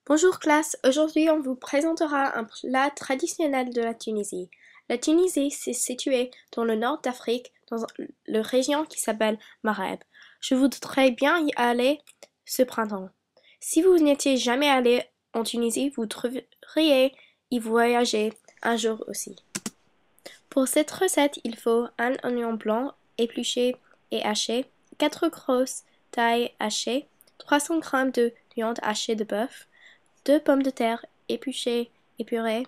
Bonjour classe, aujourd'hui on vous présentera un plat traditionnel de la Tunisie. La Tunisie c'est situé dans le nord d'Afrique, dans la région qui s'appelle Maghreb. Je voudrais bien y aller ce printemps. Si vous n'étiez jamais allé en Tunisie, vous devriez y voyager un jour aussi. Pour cette recette, il faut un oignon blanc épluché et haché, 4 grosses tailles hachées, 300 g de viande hachée de bœuf, 2 pommes de terre épluchées et purées,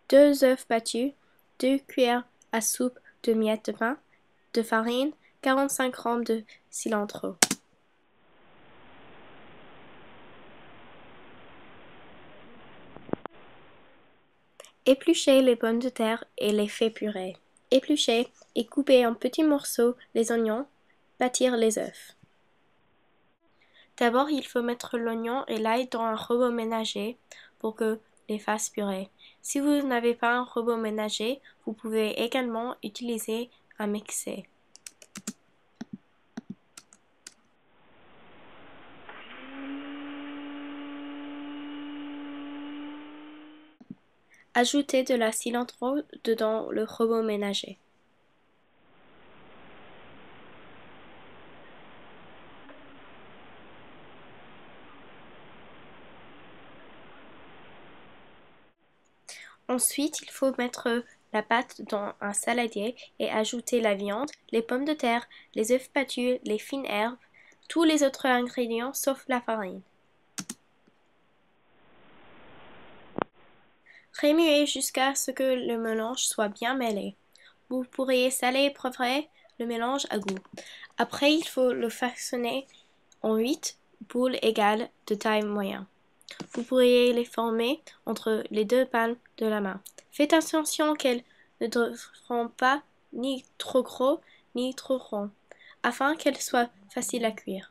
2 œufs battus, 2 cuillères à soupe de miettes de pain, de farine, 45 g de cilantro. Épluchez les pommes de terre et les faites purer. Épluchez et coupez en petits morceaux les oignons, bâtir les œufs. D'abord, il faut mettre l'oignon et l'ail dans un robot ménager pour que les fasse purer. Si vous n'avez pas un robot ménager, vous pouvez également utiliser un mixeur. Ajoutez de la cilantro dans le robot ménager. Ensuite, il faut mettre la pâte dans un saladier et ajouter la viande, les pommes de terre, les œufs battus, les fines herbes, tous les autres ingrédients sauf la farine. Remuez jusqu'à ce que le mélange soit bien mêlé. Vous pourriez saler et poivrer le mélange à goût. Après, il faut le façonner en 8 boules égales de taille moyenne. Vous pourriez les former entre les deux palmes de la main. Faites attention qu'elles ne devront pas ni trop gros ni trop ronds, afin qu'elles soient faciles à cuire.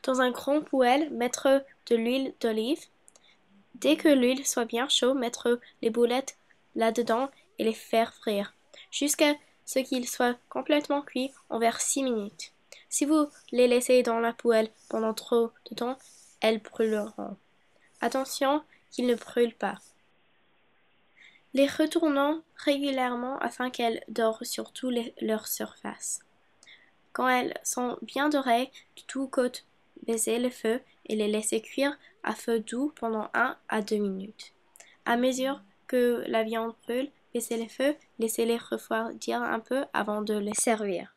Dans un grand poêle, mettre de l'huile d'olive. Dès que l'huile soit bien chaude, mettre les boulettes là-dedans et les faire frire, jusqu'à ce qu'ils soient complètement cuits environ 6 minutes. Si vous les laissez dans la poêle pendant trop de temps, elles brûleront. Attention qu'ils ne brûlent pas. Les retournons régulièrement afin qu'elles dorent sur toute leur surface. Quand elles sont bien dorées de tous côtés, baissez le feu et les laissez cuire à feu doux pendant 1 à 2 minutes. À mesure que la viande brûle, baissez le feu, laissez-les refroidir un peu avant de les servir.